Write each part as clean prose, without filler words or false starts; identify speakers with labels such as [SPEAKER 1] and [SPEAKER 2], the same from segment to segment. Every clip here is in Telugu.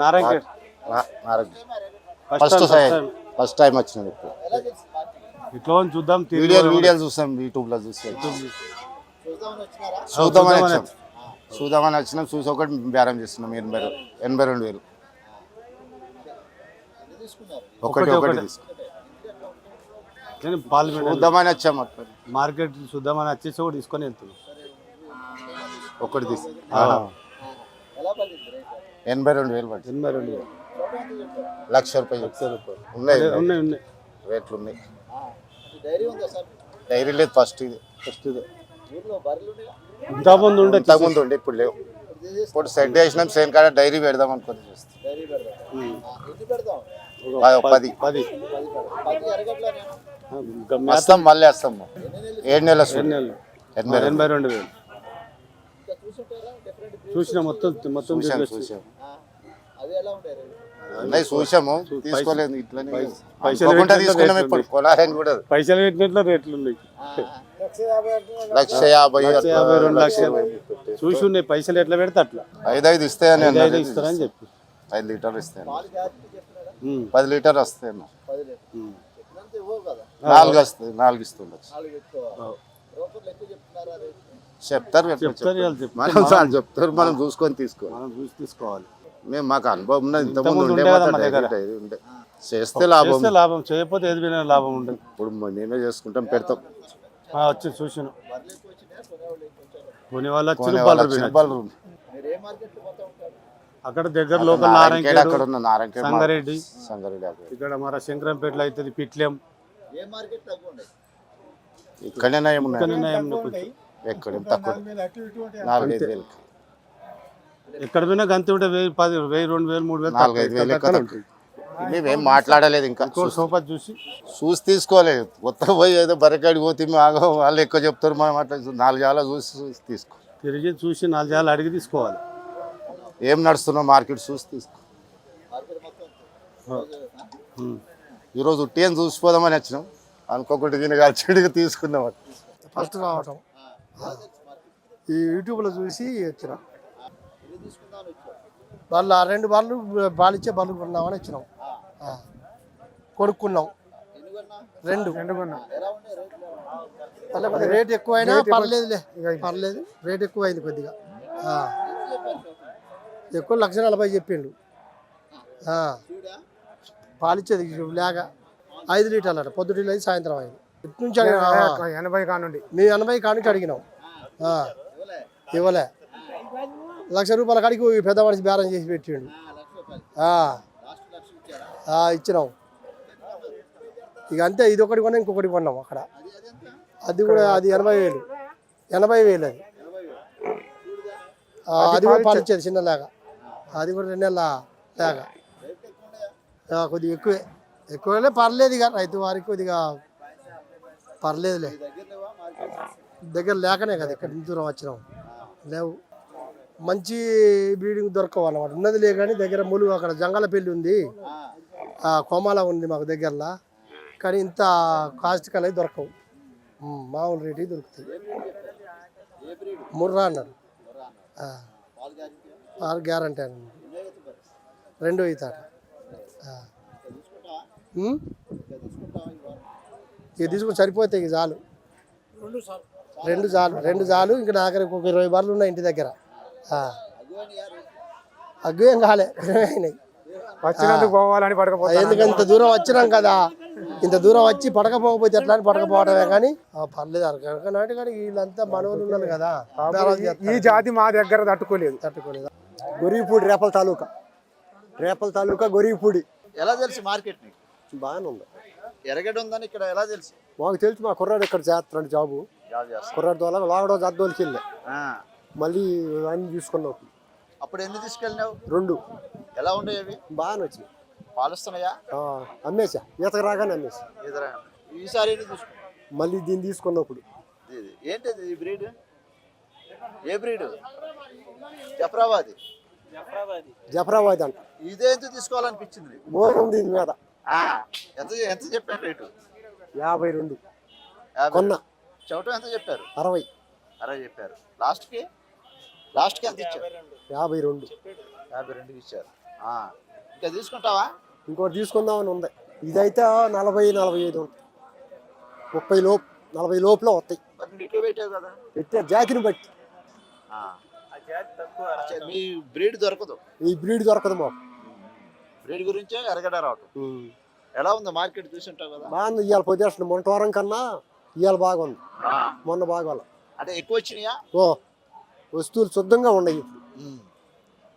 [SPEAKER 1] నారాయణ
[SPEAKER 2] ఫస్ట్ టైం వచ్చినది
[SPEAKER 1] ఇట్లా చూద్దాం
[SPEAKER 2] వీడియోలు చూస్తాం యూట్యూబ్లో చూస్తాం చూద్దామని వచ్చినాం చూసి ఒకటి బేరం చేస్తున్నాం 82,000 ఒకటి చూద్దామని వచ్చాం
[SPEAKER 1] మార్కెట్ చూద్దామని వచ్చేసి ఒకటి తీసుకొని వెళ్తున్నాం
[SPEAKER 2] ఒకటి తీసు 82,000 పట్టి
[SPEAKER 1] 82,000
[SPEAKER 2] 1,00,000 ఉన్నాయి రేట్లు ఉన్నాయి డైరీ లేదు ఫస్ట్ ఇది
[SPEAKER 1] ఇంతకుముందు
[SPEAKER 2] ఉండే ఇప్పుడు లేవు ఇప్పుడు సెట్ చేసినాం సేన్ కాడ డైరీ పెడదాం అనుకుని వస్తాం మళ్ళీ వస్తాం 7 నెలలు
[SPEAKER 1] 82,000 చూసిన మొత్తం
[SPEAKER 2] చూసాము తీసుకోలేదు ఇట్లా తీసుకున్నాం ఇప్పుడు కొనాలని కూడా
[SPEAKER 1] పైసలు పెట్టినట్లు రేట్లు ఉన్నాయి
[SPEAKER 2] 1,50,000
[SPEAKER 1] చూసి ఉన్నాయి పైసలు ఎట్లా పెడితే అట్లా
[SPEAKER 2] 5 ఇస్తాయని
[SPEAKER 1] ఇస్తారని చెప్పి
[SPEAKER 2] 5 లీటర్లు ఇస్తాను 10 లీటర్ వస్తాయి 4 వస్తాయి 4 ఇస్తుండొచ్చు చెప్తారు మనం చూసుకొని తీసుకోవాలి మేము మాకు అనుభవం ఉన్నది ఇంతకుముందు ఉండే చేస్తే
[SPEAKER 1] లాభం చేయకపోతే ఏది లాభం ఉండదు
[SPEAKER 2] ఇప్పుడు మేమే చేసుకుంటాం పెడతాం
[SPEAKER 1] వచ్చి చూసిన కొని వాళ్ళ అక్కడ దగ్గర లోకల్ నారాయణ సంగారెడ్డి ఇక్కడ మన శంకరంపేటలో అవుతుంది పిట్లెం
[SPEAKER 2] ఇక్కడనే ఎక్కడ తక్కువ 4,000-5,000
[SPEAKER 1] ఎక్కడ పోయినా గంత ఉంటే 1,000, 1,000, 2,000, 3,000
[SPEAKER 2] మేమేం మాట్లాడలేదు ఇంకా
[SPEAKER 1] సోఫా చూసి
[SPEAKER 2] తీసుకోలేదు కొత్త పోయి ఏదో బరకాడికి పోతే వాళ్ళు ఎక్కువ చెప్తారు మనం అట్లా 4 జాల చూసి తీసుకో
[SPEAKER 1] తిరిగి చూసి 4 జాలు అడిగి తీసుకోవాలి
[SPEAKER 2] ఏం నడుస్తున్నావు మార్కెట్ చూసి తీసుకో ఈరోజు ఉట్టి అని చూసిపోదామని వచ్చినాం అనుకోకుండా దీన్ని కలిసిడిగా తీసుకున్నాం
[SPEAKER 3] ఫస్ట్ రావటం ఈ యూట్యూబ్లో చూసి వచ్చినాం వాళ్ళు 2 బాళ్ళు బాలిచ్చే బళ్ళు కొన్నామని వచ్చినాం కొనుక్కున్నాం 2 కొన్నాం రేట్ ఎక్కువైనా పర్లేదులే రేట్ ఎక్కువైంది కొద్దిగా ఎక్కువ 1,40,000 చెప్పిండు పాలిచ్చేది లేక 5 లీటర్లు అట పొద్దుటి లేదు సాయంత్రం అయింది ఇటు నుంచి 80 కానుండి మేము 80 కానుంచి అడిగినాం ఇవ్వలే ₹1,00,000 కాడికి పెద్ద మనిషి బేరం చేసి పెట్టిండు ఇచ్చినాం ఇక అంతే ఇది ఒకటి కొన్నా ఇంకొకటి కొన్నాం అక్కడ అది కూడా అది 80,000 అది కూడా పాలిచ్చేది చిన్న లేక అది కూడా 2 నెలల లేక కొద్దిగా ఎక్కువలే పర్లేదు ఇక రైతు వారికి కొద్దిగా పర్లేదులే దగ్గర లేకనే కదా ఇక్కడ దూరం వచ్చినాం లేవు మంచి బ్రీడింగ్ దొరకవు అన్నమాట ఉన్నది లే కానీ దగ్గర ములుగు అక్కడ జంగాల పెళ్ళి ఉంది కోమాల ఉంది మాకు దగ్గరలో కానీ ఇంత కాస్ట్ కలిగి దొరకవు మామూలు రేటుకి దొరుకుతాయి ముర్రా అన్నారు పాలు గ్యారంటీ అన్న 2 అవుతాడు ఇక తీసుకుని సరిపోతాయి ఇక చాలు 2 చాలు ఇంకా నా దగ్గర ఒక 20 బర్రెలు ఉన్నాయి ఇంటి దగ్గర అగ్గు ఏం కాలే అయినాయి ఎందుకంటే ఇంత దూరం వచ్చినాం కదా ఇంత దూరం వచ్చి పడకపోతే ఎట్లా అని పడకపోవడమే కానీ పర్లేదు అరకనాటి కానీ వీళ్ళంతా మనవలు ఉన్నారు కదా ఈ జాతి మా దగ్గర తట్టుకోలేదు గొరిగిపూడి రేపల తాలూకా గొరిగిపూడి
[SPEAKER 4] ఎలా తెలుసు మార్కెట్
[SPEAKER 3] బాగానే ఉంది
[SPEAKER 4] ఎరగడ ఉందని ఇక్కడ ఎలా తెలుసు
[SPEAKER 3] మాకు తెలుసు మా కుర్రాడు ఇక్కడ చేస్తున్నాడు జాబు కుర్రాడు ద్వారా లాగడో జద్దోలికి వెళ్ళా మళ్ళీ అన్ని తీసుకున్నావు
[SPEAKER 4] అప్పుడు ఎన్ని తీసుకెళ్ళినావు
[SPEAKER 3] 2
[SPEAKER 4] ఎలా ఉండేవి అవి
[SPEAKER 3] బాగానే వచ్చినాయి
[SPEAKER 4] పాలుస్తున్నాయా
[SPEAKER 3] అమ్మేసా ఈతకు రాగానే అమ్మేసా
[SPEAKER 4] ఈసారి
[SPEAKER 3] మళ్ళీ దీన్ని తీసుకున్నప్పుడు
[SPEAKER 4] ఏంటిది ఈ బ్రీడ్ ఏ బ్రీడ్
[SPEAKER 3] జఫరాబాద్ అంట
[SPEAKER 4] ఇదే ఎంత తీసుకోవాలనిపించింది
[SPEAKER 3] ఉంది ఇది మీద
[SPEAKER 4] ఎంత చెప్పారు రేటు
[SPEAKER 3] 52 కొన్నా
[SPEAKER 4] చవటం ఎంత చెప్పారు
[SPEAKER 3] 60
[SPEAKER 4] చెప్పారు లాస్ట్కి ఎంత ఇచ్చారు
[SPEAKER 3] 52
[SPEAKER 4] 52 ఇచ్చారు ఇంకా తీసుకుంటావా?
[SPEAKER 3] ఇంకోటి తీసుకుందామని ఉంది. ఇదైతే 40-45 ఉంటుంది. 30 లోపు 40 లోపల వస్తాయి.
[SPEAKER 4] మరి నువ్వు ఇట్లా పెట్టావు కదా.
[SPEAKER 3] పెట్టే జాతిని బట్టి.
[SPEAKER 4] ఆ. అచ్చా, మీ బ్రీడ్ దొరకదు.
[SPEAKER 3] ఈ బ్రీడ్ దొరకదు మాకు.
[SPEAKER 4] బ్రీడ్ గురించే ఎరగడ రావటం. ఎలా ఉంది మార్కెట్ చూసుంటావు కదా.
[SPEAKER 3] బాగుంది. ఇవాళ పొద్దున మొన్న వారం కన్నా ఇవాళ బాగుంది. మొన్న బాగోలే.
[SPEAKER 4] అంటే ఎక్కువ వచ్చినాయా?
[SPEAKER 3] ఓ వస్తువులు శుద్ధంగా ఉన్నాయి ఇప్పుడు.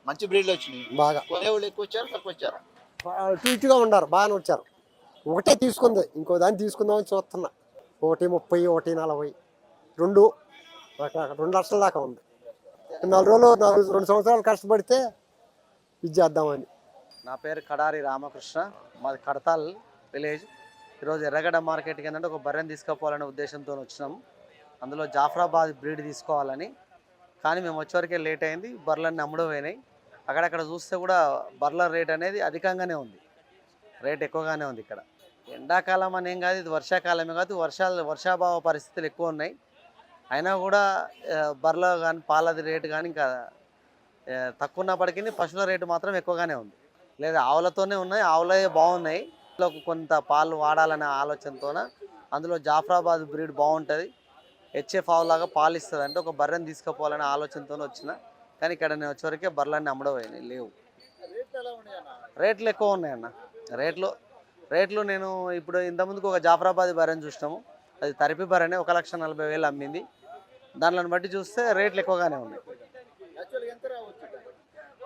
[SPEAKER 4] మంచి బ్రీడ్లు వచ్చినాయి.
[SPEAKER 3] బాగా
[SPEAKER 4] కొనేవాళ్ళు ఎక్కువ వచ్చారు, తక్కువ వచ్చారా?
[SPEAKER 3] ఇటుగా ఉన్నారు. బాగానే వచ్చారు. ఒకటే తీసుకుంది, ఇంకో దాన్ని తీసుకుందామని చూస్తున్నా. 1.30, 1.40, 2 లక్షల దాకా ఉంది. 4 రోజులు 2 సంవత్సరాలు కష్టపడితే ఇది చేద్దామని.
[SPEAKER 5] నా పేరు కడారి రామకృష్ణ, మాది కడతాల్ విలేజ్. ఈరోజు ఎర్రగడ్డ మార్కెట్కి ఏంటంటే ఒక బర్రెని తీసుకుపోవాలనే ఉద్దేశంతో వచ్చినాం. అందులో జాఫ్రాబాద్ బ్రీడ్ తీసుకోవాలని. కానీ మేము వచ్చేవరకే లేట్ అయింది. బర్రెలన్నీ అమ్ముడు పోయినాయి. అక్కడక్కడ చూస్తే కూడా బర్రెల రేట్ అనేది అధికంగానే ఉంది. రేట్ ఎక్కువగానే ఉంది ఇక్కడ. ఎండాకాలం అని ఏం కాదు, ఇది వర్షాకాలమే కాదు. వర్షాభావ పరిస్థితులు ఎక్కువ ఉన్నాయి. అయినా కూడా బర్రెల కానీ పాలది రేటు కానీ ఇంకా తక్కువ ఉన్నప్పటికీ పశువుల రేటు మాత్రం ఎక్కువగానే ఉంది. లేదా ఆవులతోనే ఉన్నాయి, ఆవులే బాగున్నాయి. కొంత పాలు వాడాలనే ఆలోచనతోన అందులో జాఫ్రాబాద్ బ్రీడ్ బాగుంటుంది, హెచ్ఎఫ్ ఆవులాగా పాలు ఇస్తుంది. అంటే ఒక బర్రెని తీసుకుపోవాలనే ఆలోచనతో వచ్చిన. కానీ ఇక్కడ నేను వచ్చేవరకే బర్రెలన్నీ అమ్మడపోయినాయి, లేవు. రేట్లు ఎక్కువ ఉన్నాయన్న. రేట్లు నేను ఇప్పుడు ఇంతకుముందుకు ఒక జాఫ్రాబాద్ బర్రెని చూసినాము. అది తరిపి బర్రెనే 1,40,000 అమ్మింది. దానిని బట్టి చూస్తే రేట్లు ఎక్కువగానే ఉన్నాయి.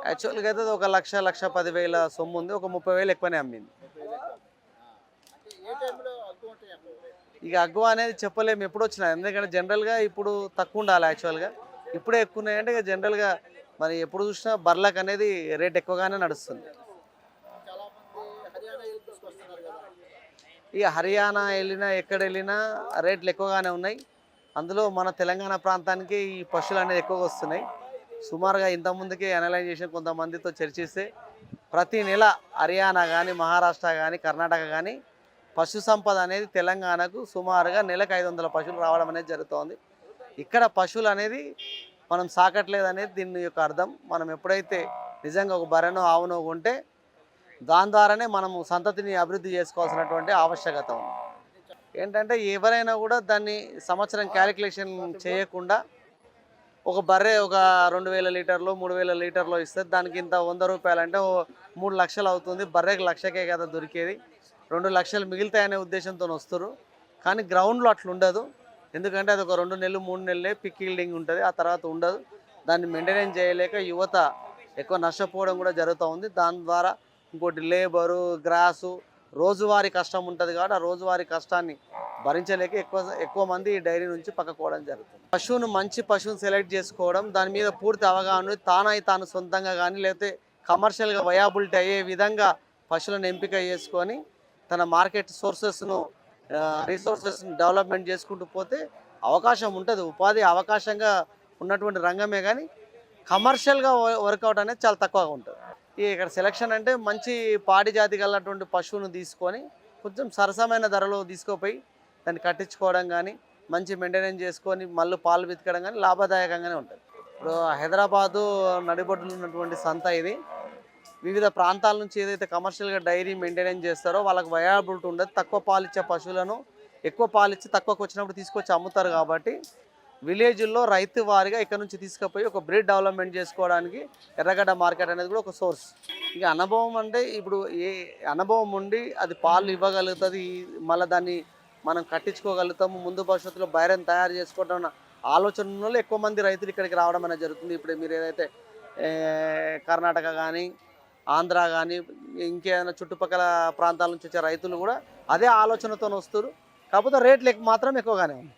[SPEAKER 5] యాక్చువల్గా అయితే 1,10,00,000 సొమ్ము ఉంది. ఒక 30,000 ఎక్కువనే అమ్మింది. ఇక అగ్గు అనేది చెప్పలేము ఎప్పుడు వచ్చినా, ఎందుకంటే జనరల్గా ఇప్పుడు తక్కువ ఉండాలి. యాక్చువల్గా ఇప్పుడే ఎక్కువ ఉన్నాయంటే ఇక జనరల్గా మరి ఎప్పుడు చూసినా బర్లకు అనేది రేట్ ఎక్కువగానే నడుస్తుంది. ఇక హర్యానా వెళ్ళినా ఎక్కడ వెళ్ళినా రేట్లు ఎక్కువగానే ఉన్నాయి. అందులో మన తెలంగాణ ప్రాంతానికి ఈ పశువులు అనేది ఎక్కువగా వస్తున్నాయి. సుమారుగా ఇంతకుముందుకే అనలైజ్ చేసిన కొంతమందితో చర్చిస్తే ప్రతి నెల హర్యానా కానీ, మహారాష్ట్ర కానీ, కర్ణాటక కానీ పశు సంపద అనేది తెలంగాణకు సుమారుగా నెలకు 500 పశువులు రావడం అనేది జరుగుతోంది. ఇక్కడ పశువులు అనేది మనం సాకట్లేదు అనేది దీని యొక్క అర్థం. మనం ఎప్పుడైతే నిజంగా ఒక బర్రెనో ఆవునో కొంటే దాని ద్వారానే మనము సంతతిని అభివృద్ధి చేసుకోవాల్సినటువంటి ఆవశ్యకత ఉంది. ఏంటంటే ఎవరైనా కూడా దాన్ని సంవత్సరం క్యాలిక్యులేషన్ చేయకుండా ఒక బర్రె ఒక 2,000 లీటర్లు 3,000 లీటర్లు ఇస్తే దానికి ఇంత 100 రూపాయలు అంటే 3 లక్షలు అవుతుంది. బర్రెకి 1,00,000కే కదా దొరికేది, 2 లక్షలు మిగులుతాయనే ఉద్దేశంతో వస్తారు. కానీ గ్రౌండ్లో అట్లా ఉండదు. ఎందుకంటే అది ఒక 2 నెలలు 3 నెలలే పిక్ ఈల్డింగ్ ఉంటుంది, ఆ తర్వాత ఉండదు. దాన్ని మెయింటెనెన్స్ చేయలేక యువత ఎక్కువ నష్టపోవడం కూడా జరుగుతూ ఉంది. దాని ద్వారా ఇంకోటి లేబరు, గ్రాసు, రోజువారీ కష్టం ఉంటుంది కాబట్టి ఆ రోజువారీ కష్టాన్ని భరించలేక ఎక్కువ మంది ఈ డైరీ నుంచి పక్కకోవడం జరుగుతుంది. మంచి పశువును సెలెక్ట్ చేసుకోవడం, దాని మీద పూర్తి అవగాహన తాను సొంతంగా కానీ లేకపోతే కమర్షియల్గా వయాబిలిటీ అయ్యే విధంగా పశువులను ఎంపిక చేసుకొని తన మార్కెట్ రిసోర్సెస్ని డెవలప్మెంట్ చేసుకుంటూ పోతే అవకాశం ఉంటుంది. ఉపాధి అవకాశంగా ఉన్నటువంటి రంగమే కానీ కమర్షియల్గా వర్కౌట్ అనేది చాలా తక్కువగా ఉంటుంది. ఇక్కడ సెలక్షన్ అంటే మంచి పాడి జాతి కలిగినటువంటి పశువును తీసుకొని కొంచెం సరసమైన ధరలో తీసుకుపోయి దాన్ని కట్టించుకోవడం కానీ, మంచి మెయింటెనెన్స్ చేసుకొని మళ్ళీ పాలు వెతకడం కానీ లాభదాయకంగానే ఉంటుంది. ఇప్పుడు హైదరాబాదు నడిబొడ్డులో ఉన్నటువంటి సంత ఇది. వివిధ ప్రాంతాల నుంచి ఏదైతే కమర్షియల్గా డైరీ మెయింటెనెన్స్ చేస్తారో వాళ్ళకి వయాబిలిటీ ఉండదు. తక్కువ పాలిచ్చే పశువులను ఎక్కువ పాలిచ్చి తక్కువకు వచ్చినప్పుడు తీసుకొచ్చి అమ్ముతారు. కాబట్టి విలేజ్లో రైతు వారిగా ఇక్కడ నుంచి తీసుకుపోయి ఒక బ్రీడ్ డెవలప్మెంట్ చేసుకోవడానికి ఎర్రగడ్డ మార్కెట్ అనేది కూడా ఒక సోర్స్. ఇక అనుభవం అంటే ఇప్పుడు ఏ అనుభవం ఉండి అది పాలు ఇవ్వగలుగుతుంది, మళ్ళీ దాన్ని మనం కట్టించుకోగలుగుతాము, ముందు భవిష్యత్తులో బైరన్ తయారు చేసుకోవడం ఆలోచనలో ఎక్కువ మంది రైతులు ఇక్కడికి రావడం అనేది జరుగుతుంది. ఇప్పుడు మీరు ఏదైతే కర్ణాటక కానీ, ఆంధ్ర కానీ, ఇంకేదైనా చుట్టుపక్కల ప్రాంతాల నుంచి వచ్చే రైతులు కూడా అదే ఆలోచనతో వస్తారు. కాకపోతే రేట్లు మాత్రం ఎక్కువగానే ఉంది.